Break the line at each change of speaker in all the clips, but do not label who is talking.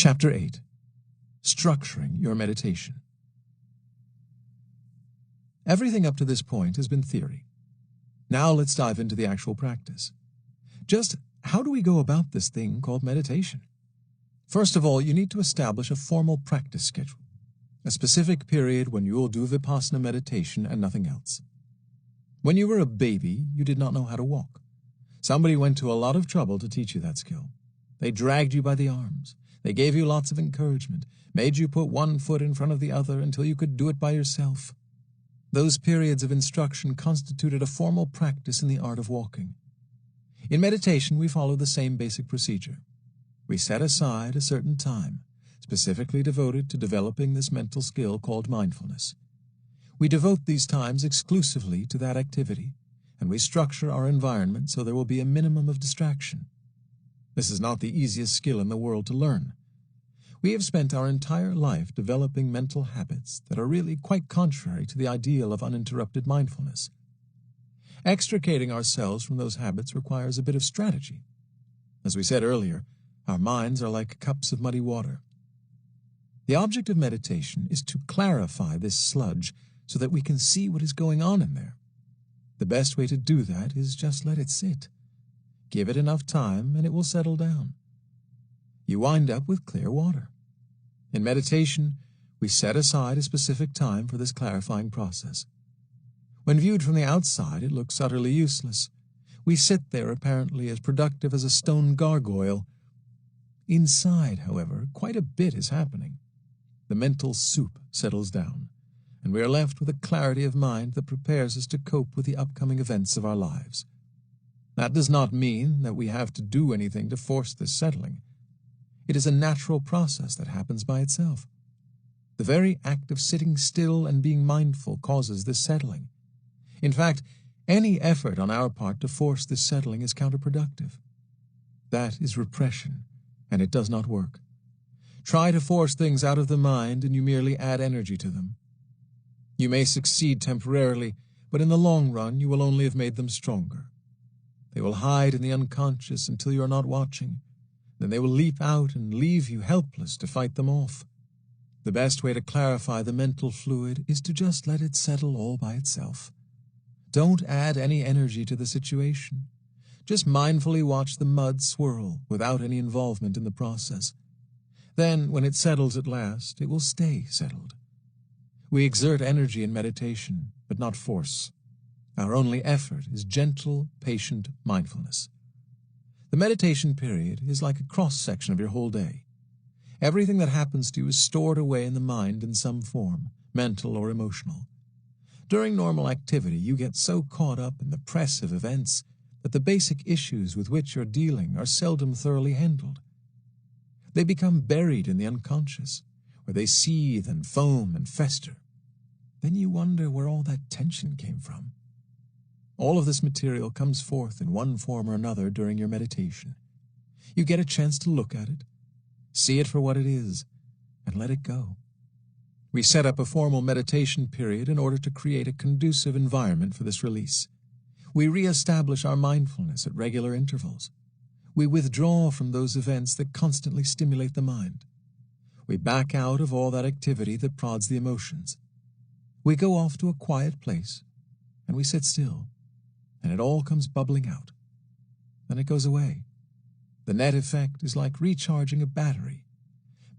Chapter 8. Structuring Your Meditation. Everything up to this point has been theory. Now let's dive into the actual practice. Just how do we go about this thing called meditation? First of all, you need to establish a formal practice schedule, a specific period when you will do Vipassana meditation and nothing else. When you were a baby, you did not know how to walk. Somebody went to a lot of trouble to teach you that skill. They dragged you by the arms. They gave you lots of encouragement, made you put one foot in front of the other until you could do it by yourself. Those periods of instruction constituted a formal practice in the art of walking. In meditation, we follow the same basic procedure. We set aside a certain time, specifically devoted to developing this mental skill called mindfulness. We devote these times exclusively to that activity, and we structure our environment so there will be a minimum of distraction. This is not the easiest skill in the world to learn. We have spent our entire life developing mental habits that are really quite contrary to the ideal of uninterrupted mindfulness. Extricating ourselves from those habits requires a bit of strategy. As we said earlier, our minds are like cups of muddy water. The object of meditation is to clarify this sludge so that we can see what is going on in there. The best way to do that is just let it sit. Give it enough time and it will settle down. You wind up with clear water. In meditation, we set aside a specific time for this clarifying process. When viewed from the outside, it looks utterly useless. We sit there apparently as productive as a stone gargoyle. Inside, however, quite a bit is happening. The mental soup settles down, and we are left with a clarity of mind that prepares us to cope with the upcoming events of our lives. That does not mean that we have to do anything to force this settling. It is a natural process that happens by itself. The very act of sitting still and being mindful causes this settling. In fact, any effort on our part to force this settling is counterproductive. That is repression, and it does not work. Try to force things out of the mind and you merely add energy to them. You may succeed temporarily, but in the long run you will only have made them stronger. They will hide in the unconscious until you are not watching. Then they will leap out and leave you helpless to fight them off. The best way to clarify the mental fluid is to just let it settle all by itself. Don't add any energy to the situation. Just mindfully watch the mud swirl without any involvement in the process. Then, when it settles at last, it will stay settled. We exert energy in meditation, but not force. Our only effort is gentle, patient mindfulness. The meditation period is like a cross-section of your whole day. Everything that happens to you is stored away in the mind in some form, mental or emotional. During normal activity, you get so caught up in the press of events that the basic issues with which you're dealing are seldom thoroughly handled. They become buried in the unconscious, where they seethe and foam and fester. Then you wonder where all that tension came from. All of this material comes forth in one form or another during your meditation. You get a chance to look at it, see it for what it is, and let it go. We set up a formal meditation period in order to create a conducive environment for this release. We re-establish our mindfulness at regular intervals. We withdraw from those events that constantly stimulate the mind. We back out of all that activity that prods the emotions. We go off to a quiet place, and we sit still, and it all comes bubbling out. Then it goes away. The net effect is like recharging a battery.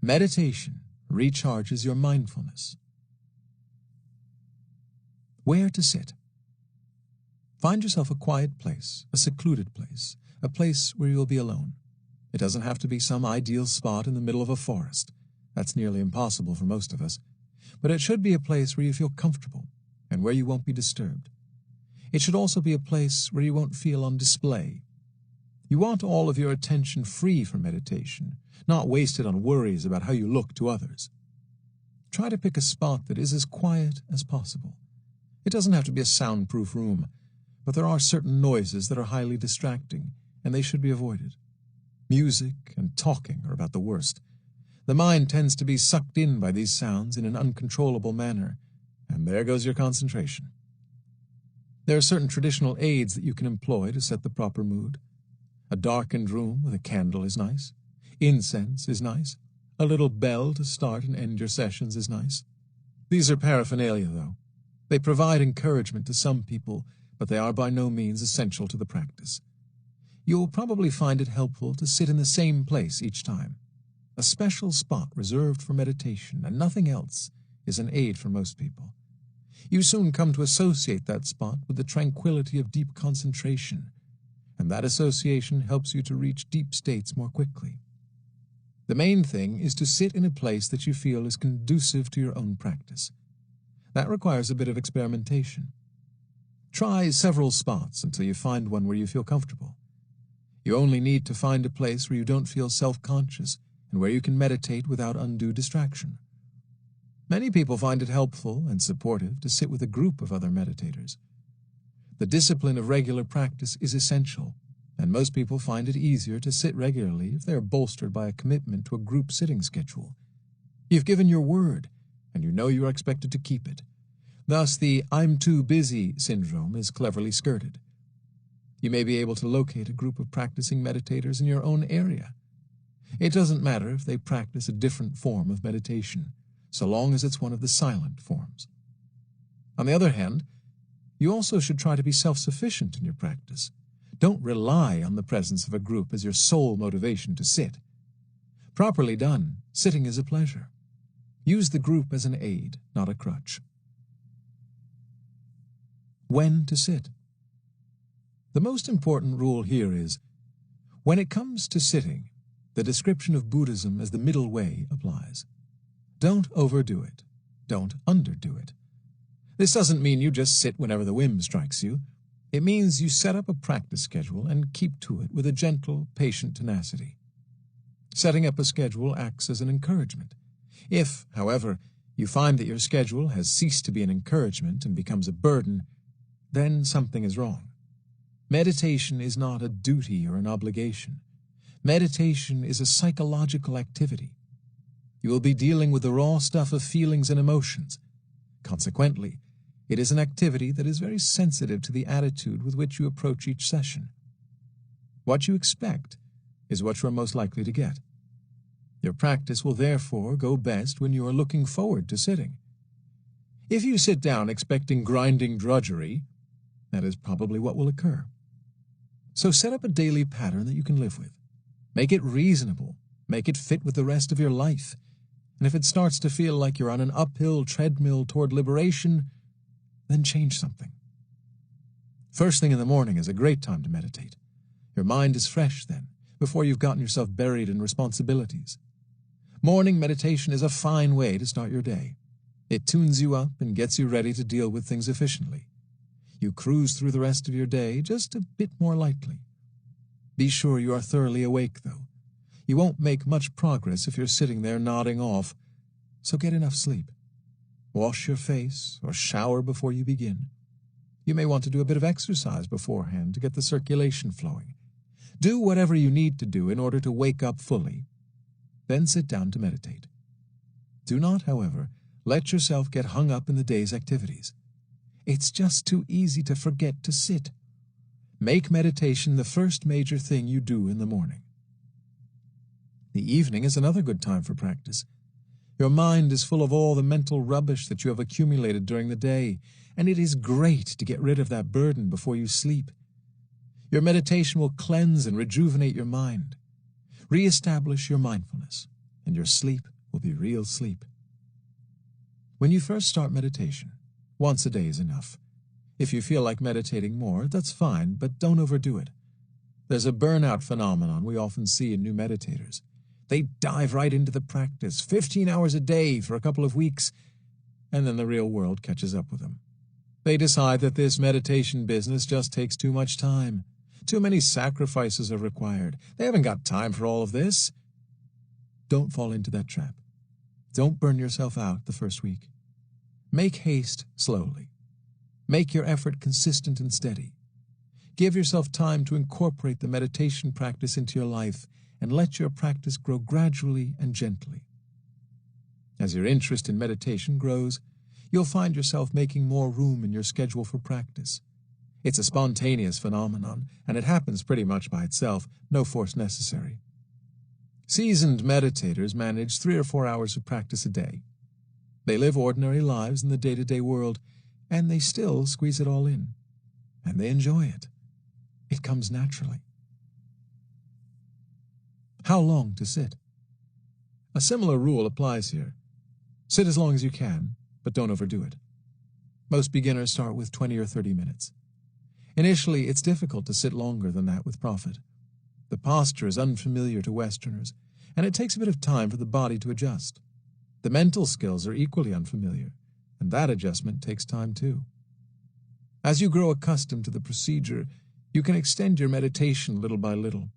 Meditation recharges your mindfulness. Where to sit? Find yourself a quiet place, a secluded place, a place where you will be alone. It doesn't have to be some ideal spot in the middle of a forest. That's nearly impossible for most of us. But it should be a place where you feel comfortable and where you won't be disturbed. It should also be a place where you won't feel on display. You want all of your attention free for meditation, not wasted on worries about how you look to others. Try to pick a spot that is as quiet as possible. It doesn't have to be a soundproof room, but there are certain noises that are highly distracting, and they should be avoided. Music and talking are about the worst. The mind tends to be sucked in by these sounds in an uncontrollable manner, and there goes your concentration. There are certain traditional aids that you can employ to set the proper mood. A darkened room with a candle is nice. Incense is nice. A little bell to start and end your sessions is nice. These are paraphernalia, though. They provide encouragement to some people, but they are by no means essential to the practice. You'll probably find it helpful to sit in the same place each time. A special spot reserved for meditation and nothing else is an aid for most people. You soon come to associate that spot with the tranquility of deep concentration, and that association helps you to reach deep states more quickly. The main thing is to sit in a place that you feel is conducive to your own practice. That requires a bit of experimentation. Try several spots until you find one where you feel comfortable. You only need to find a place where you don't feel self-conscious and where you can meditate without undue distraction. Many people find it helpful and supportive to sit with a group of other meditators. The discipline of regular practice is essential, and most people find it easier to sit regularly if they are bolstered by a commitment to a group sitting schedule. You've given your word, and you know you are expected to keep it. Thus, the "I'm too busy" syndrome is cleverly skirted. You may be able to locate a group of practicing meditators in your own area. It doesn't matter if they practice a different form of meditation, so long as it's one of the silent forms. On the other hand, you also should try to be self-sufficient in your practice. Don't rely on the presence of a group as your sole motivation to sit. Properly done, sitting is a pleasure. Use the group as an aid, not a crutch. When to sit. The most important rule here is, when it comes to sitting, the description of Buddhism as the middle way applies. Don't overdo it. Don't underdo it. This doesn't mean you just sit whenever the whim strikes you. It means you set up a practice schedule and keep to it with a gentle, patient tenacity. Setting up a schedule acts as an encouragement. If, however, you find that your schedule has ceased to be an encouragement and becomes a burden, then something is wrong. Meditation is not a duty or an obligation. Meditation is a psychological activity. You will be dealing with the raw stuff of feelings and emotions. Consequently, it is an activity that is very sensitive to the attitude with which you approach each session. What you expect is what you are most likely to get. Your practice will therefore go best when you are looking forward to sitting. If you sit down expecting grinding drudgery, that is probably what will occur. So set up a daily pattern that you can live with. Make it reasonable. Make it fit with the rest of your life. And if it starts to feel like you're on an uphill treadmill toward liberation, then change something. First thing in the morning is a great time to meditate. Your mind is fresh then, before you've gotten yourself buried in responsibilities. Morning meditation is a fine way to start your day. It tunes you up and gets you ready to deal with things efficiently. You cruise through the rest of your day just a bit more lightly. Be sure you are thoroughly awake, though. You won't make much progress if you're sitting there nodding off, so get enough sleep. Wash your face or shower before you begin. You may want to do a bit of exercise beforehand to get the circulation flowing. Do whatever you need to do in order to wake up fully. Then sit down to meditate. Do not, however, let yourself get hung up in the day's activities. It's just too easy to forget to sit. Make meditation the first major thing you do in the morning. The evening is another good time for practice. Your mind is full of all the mental rubbish that you have accumulated during the day, and it is great to get rid of that burden before you sleep. Your meditation will cleanse and rejuvenate your mind. Re-establish your mindfulness, and your sleep will be real sleep. When you first start meditation, once a day is enough. If you feel like meditating more, that's fine, but don't overdo it. There's a burnout phenomenon we often see in new meditators. They dive right into the practice, 15 hours a day for a couple of weeks, and then the real world catches up with them. They decide that this meditation business just takes too much time. Too many sacrifices are required. They haven't got time for all of this. Don't fall into that trap. Don't burn yourself out the first week. Make haste slowly. Make your effort consistent and steady. Give yourself time to incorporate the meditation practice into your life and let your practice grow gradually and gently. As your interest in meditation grows, you'll find yourself making more room in your schedule for practice. It's a spontaneous phenomenon, and it happens pretty much by itself, no force necessary. Seasoned meditators manage 3 or 4 hours of practice a day. They live ordinary lives in the day-to-day world, and they still squeeze it all in. And they enjoy it. It comes naturally. How long to sit? A similar rule applies here. Sit as long as you can, but don't overdo it. Most beginners start with 20 or 30 minutes. Initially, it's difficult to sit longer than that with profit. The posture is unfamiliar to Westerners, and it takes a bit of time for the body to adjust. The mental skills are equally unfamiliar, and that adjustment takes time too. As you grow accustomed to the procedure, you can extend your meditation little by little.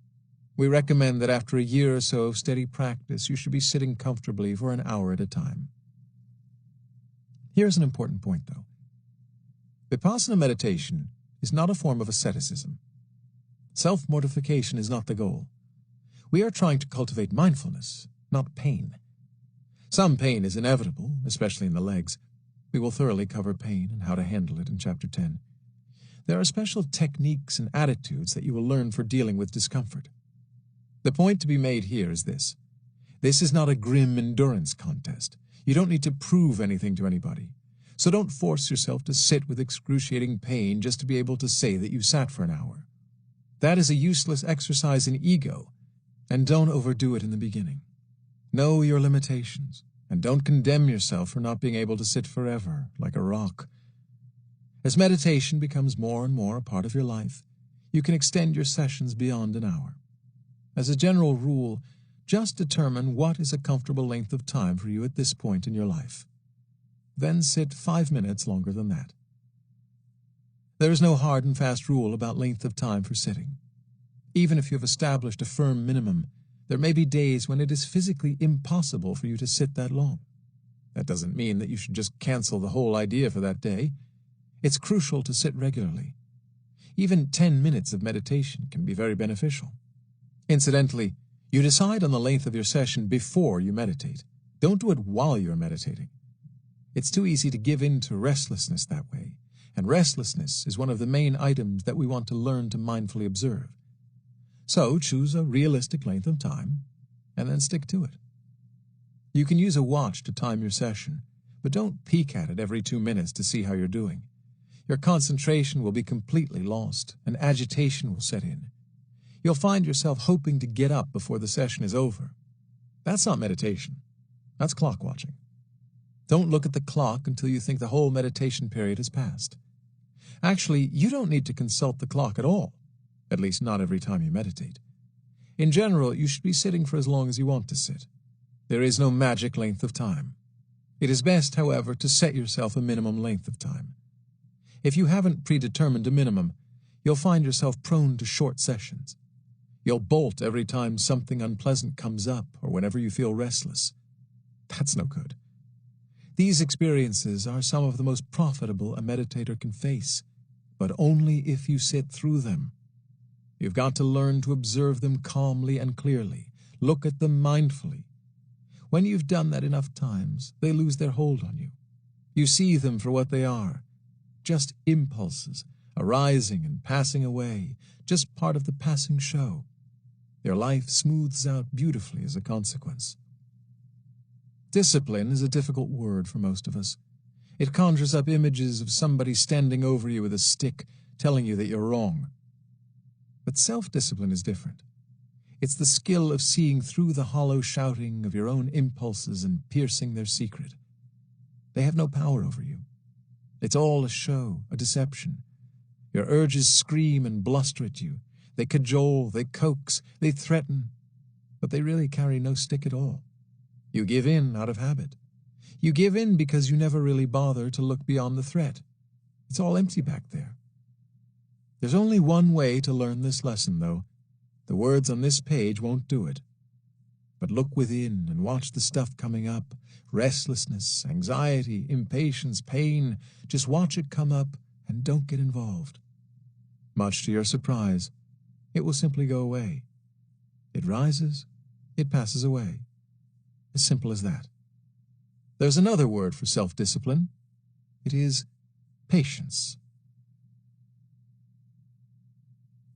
We recommend that after a year or so of steady practice, you should be sitting comfortably for an hour at a time. Here's an important point, though. Vipassana meditation is not a form of asceticism. Self-mortification is not the goal. We are trying to cultivate mindfulness, not pain. Some pain is inevitable, especially in the legs. We will thoroughly cover pain and how to handle it in Chapter 10. There are special techniques and attitudes that you will learn for dealing with discomfort. The point to be made here is this. This is not a grim endurance contest. You don't need to prove anything to anybody. So don't force yourself to sit with excruciating pain just to be able to say that you sat for an hour. That is a useless exercise in ego, and don't overdo it in the beginning. Know your limitations, and don't condemn yourself for not being able to sit forever, like a rock. As meditation becomes more and more a part of your life, you can extend your sessions beyond an hour. As a general rule, just determine what is a comfortable length of time for you at this point in your life. Then sit 5 minutes longer than that. There is no hard and fast rule about length of time for sitting. Even if you have established a firm minimum, there may be days when it is physically impossible for you to sit that long. That doesn't mean that you should just cancel the whole idea for that day. It's crucial to sit regularly. Even 10 minutes of meditation can be very beneficial. Incidentally, you decide on the length of your session before you meditate. Don't do it while you are meditating. It's too easy to give in to restlessness that way, and restlessness is one of the main items that we want to learn to mindfully observe. So choose a realistic length of time, and then stick to it. You can use a watch to time your session, but don't peek at it every 2 minutes to see how you're doing. Your concentration will be completely lost, and agitation will set in. You'll find yourself hoping to get up before the session is over. That's not meditation. That's clock watching. Don't look at the clock until you think the whole meditation period has passed. Actually, you don't need to consult the clock at all. At least not every time you meditate. In general, you should be sitting for as long as you want to sit. There is no magic length of time. It is best, however, to set yourself a minimum length of time. If you haven't predetermined a minimum, you'll find yourself prone to short sessions. You'll bolt every time something unpleasant comes up or whenever you feel restless. That's no good. These experiences are some of the most profitable a meditator can face, but only if you sit through them. You've got to learn to observe them calmly and clearly. Look at them mindfully. When you've done that enough times, they lose their hold on you. You see them for what they are, just impulses, arising and passing away, just part of the passing show. Their life smooths out beautifully as a consequence. Discipline is a difficult word for most of us. It conjures up images of somebody standing over you with a stick, telling you that you're wrong. But self-discipline is different. It's the skill of seeing through the hollow shouting of your own impulses and piercing their secret. They have no power over you. It's all a show, a deception. Your urges scream and bluster at you. They cajole, they coax, they threaten, but they really carry no stick at all. You give in out of habit. You give in because you never really bother to look beyond the threat. It's all empty back there. There's only one way to learn this lesson, though. The words on this page won't do it. But look within and watch the stuff coming up. Restlessness, anxiety, impatience, pain. Just watch it come up and don't get involved. Much to your surprise, it will simply go away. It rises, it passes away. As simple as that. There's another word for self-discipline. It is patience.